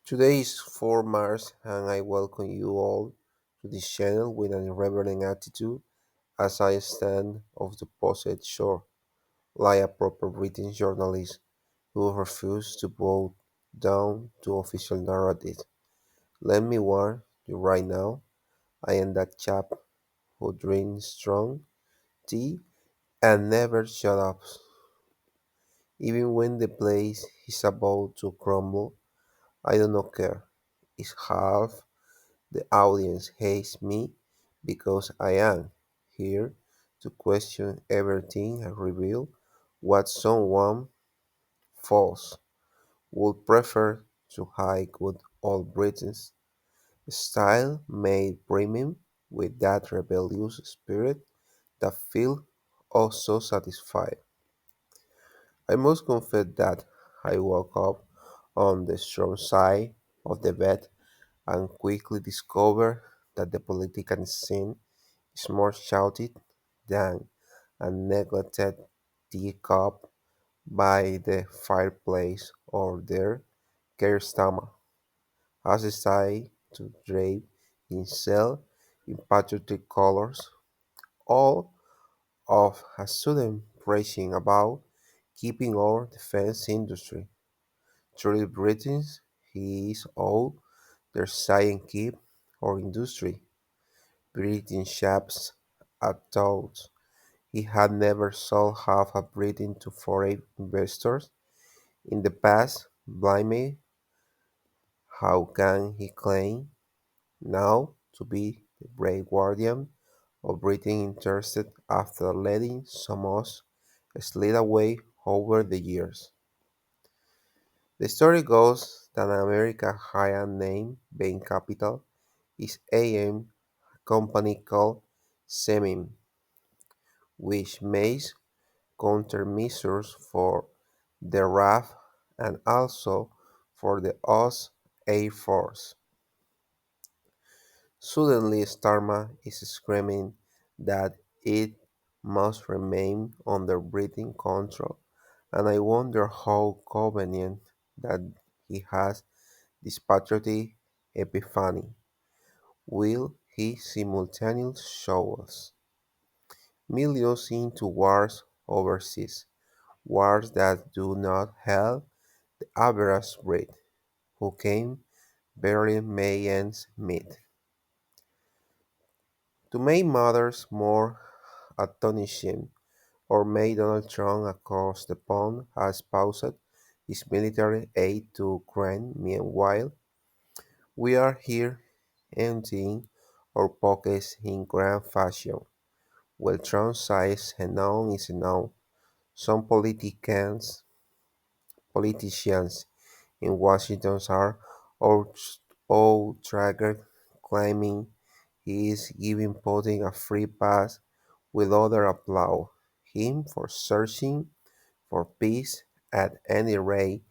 Today is 4 March and I welcome you all to this channel with an irreverent attitude as I stand off the opposite shore, like a proper British journalist who refused to bow down to official narrative. Let me warn you right now, I am that chap who drinks strong tea and never shut up. Even when the place is about to crumble, I do not care. It's half the audience hates me because I am here to question everything and reveal what someone false would prefer to hide good old Britain's style made premium with that rebellious spirit that feels also satisfied. I must confess that I woke up on the strong side of the bed and quickly discovered that the political scene is more shouted than a neglected teacup by the fireplace or their K Starma has decided to drape himself in patriotic colors, all of a sudden preaching about keeping our defense industry. Truly British, he is all their saying keep our industry. British chaps at thought he had never sold half a Britain to foreign investors in the past. Blimey, how can he claim now to be the brave guardian of Britain interested after letting some of us slid away over the years? The story goes that America's higher name being capital is AM, a company called Semin, which makes countermeasures for the RAF and also for the US Air Force. Suddenly, Starma is screaming that it must remain under British control, and I wonder how convenient that he has this patriotic epiphany. Will he simultaneously show us millions into wars overseas, wars that do not help the average Brit, who can barely make ends meet? To make matters more astonishing, or may Donald Trump across the pond has paused his military aid to Ukraine. Meanwhile, we are here emptying our pockets in grand fashion. Well, Trump says enough is enough. Some politicians in Washington are outraged, claiming he is giving Putin a free pass, with others applaud him for searching for peace. At any rate,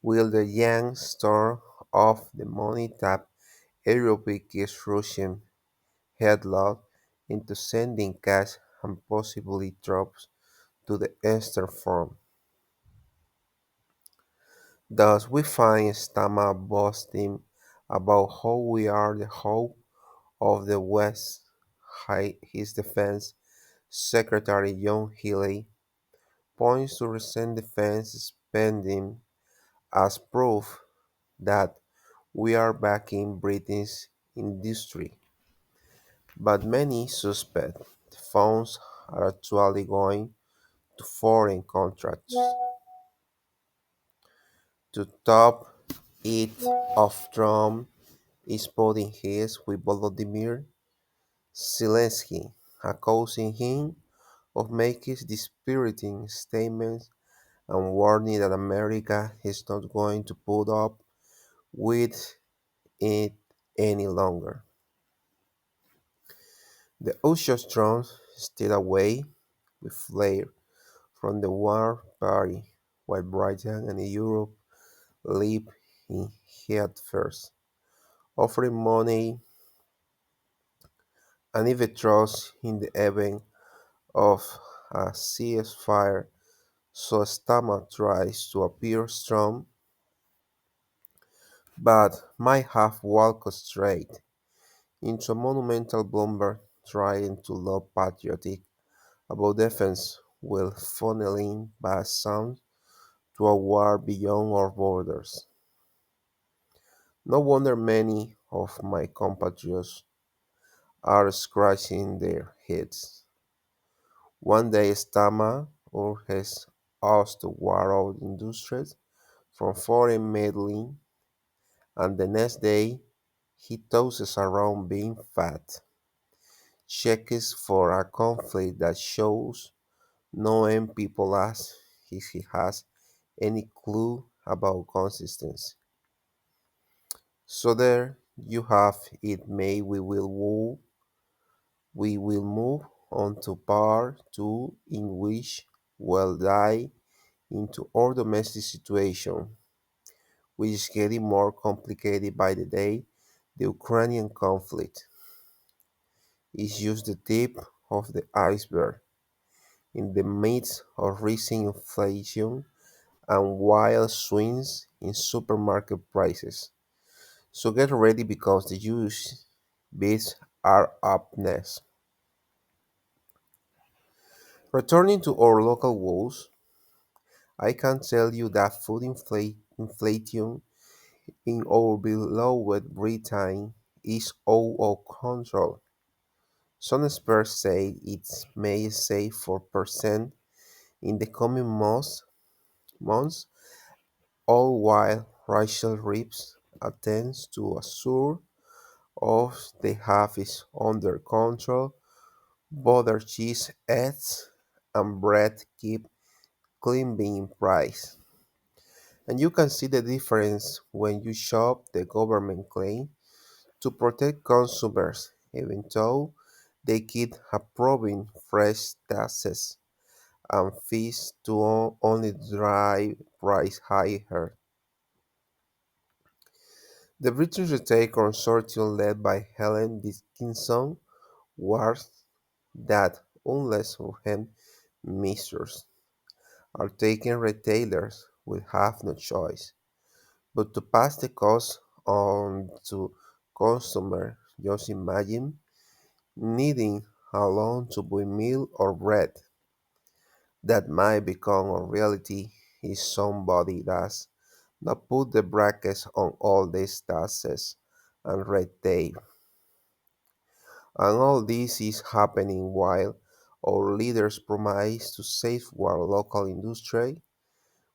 will the young star of the money tap Europe keeps rushing headlong into sending cash and possibly troops to the Eastern Front. Thus we find Stama boasting about how we are the hope of the West. His defense secretary John Healey points to recent defense spending as proof that we are backing Britain's industry. But many suspect the funds are actually going to foreign contracts. To top it off, Trump is putting his with Volodymyr Zelensky, accusing him of making dispiriting statements and warning that America is not going to put up with it any longer. The usual Trump stayed away with flair from the war party, while Britain and Europe leap in head first, offering money and even trust in the event of a ceasefire. So Stama tries to appear strong but might have walked straight into a monumental blunder trying to look patriotic about defense while funneling vast sound to a war beyond our borders. No wonder many of my compatriots are scratching their heads. One day Stama urges us to war out industries from foreign meddling, and the next day he tosses around being fat, checks for a conflict that shows no end people ask if he has any clue about consistency. So there you have it. May we will move on to part two, in which we'll dive into our domestic situation, which is getting more complicated by the day. The Ukrainian conflict is just the tip of the iceberg. In the midst of rising inflation and wild swings in supermarket prices. So get ready because the juice bits are up next. Returning to our local woes, I can tell you that inflation in our beloved Britain is out of control. Some experts say it may save 4% in the coming months, all while Rachel Reeves attempts to assure us they have it under control. Butter, cheese, eggs, and bread keep climbing in price. And you can see the difference when you shop the government claim to protect consumers, even though they keep approving fresh taxes and fees to only drive price higher. The British Retail Consortium led by Helen Dickinson warns that unless urgent measures are taken, retailers will have no choice but to pass the cost on to consumers. Just imagine needing a loan to buy milk or bread. That might become a reality if somebody does not put the brackets on all these taxes and red tape. And all this is happening while our leaders promise to safeguard local industry,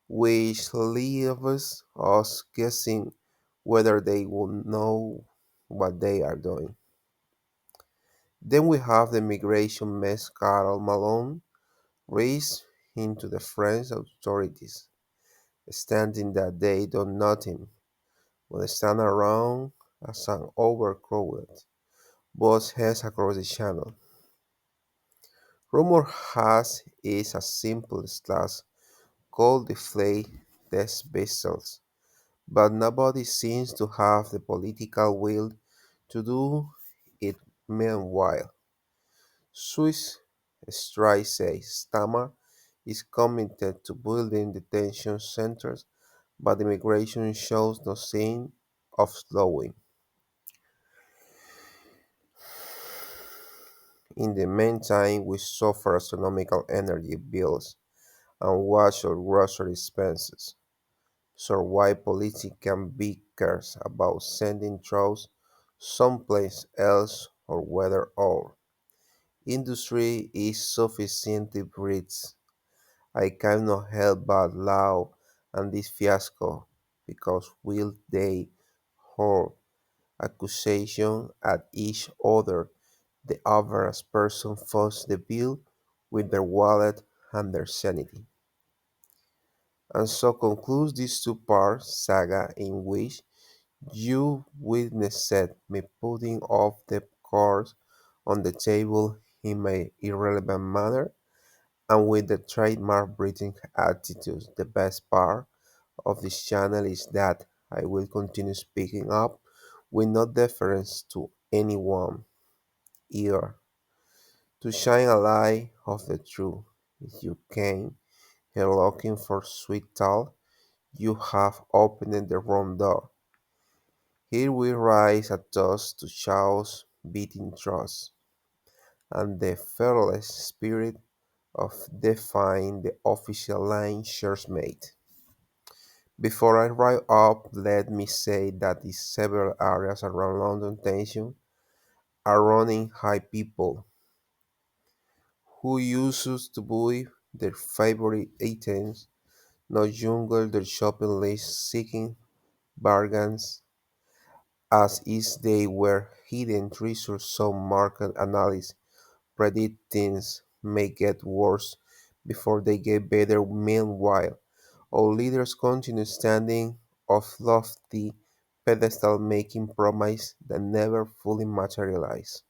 which leaves us guessing whether they will know what they are doing. Then we have the migration mess Carol Malone raised into the French authorities, standing that they do nothing but stand around as an overcrowded bus heads across the channel. Rumor has it as simple as that cold deflate test vessels, but nobody seems to have the political will to do it. Meanwhile, Swiss Strike says Stammer is committed to building detention centers, but immigration shows no sign of slowing. In the meantime, we suffer astronomical energy bills and watch our grocery expenses. So why politicians be cares about sending troops someplace else or whether our industry is sufficiently rich? I cannot help but laugh at this fiasco because will they hurl accusations at each other? The average person foots the bill with their wallet and their sanity. And so concludes this two-part saga in which you witnessed me putting off the cards on the table in my irrelevant manner and with the trademark breathing attitude. The best part of this channel is that I will continue speaking up with no deference to anyone here to shine a light of the truth. If you came here looking for sweet talk, you have opened the wrong door. Here we raise a toast to chaos beating trust and the fearless spirit of defying the official line shares made. Before I write up, let me say that the several areas around London tension are running high people who used to buy their favorite items now jungle their shopping list seeking bargains as if they were hidden treasures. Some market analysts predict things may get worse before they get better. Meanwhile, our leaders continue standing off lofty pedestal making promises that never fully materialize.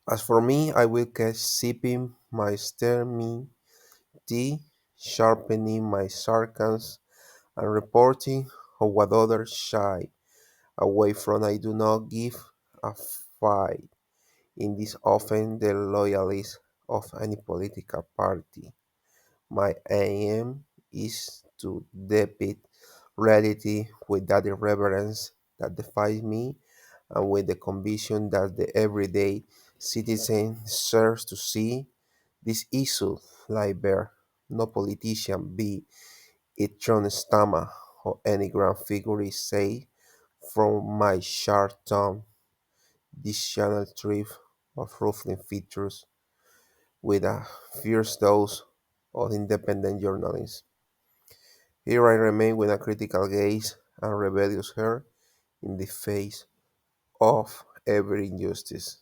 As for me, I will keep sipping my steaming tea, sharpening my sarcasm, and reporting on what others shy away from. I do not give a fight in this often the loyalists of any political party. My aim is to depict reality with that irreverence that defies me and with the conviction that the everyday citizen deserves to see this issue lie bare. No politician, be it John Stama or any grand figure, is safe from my sharp tongue. This channel thrives of ruffling features with a fierce dose of independent journalism. Here I remain with a critical gaze and rebellious heart in the face of every injustice.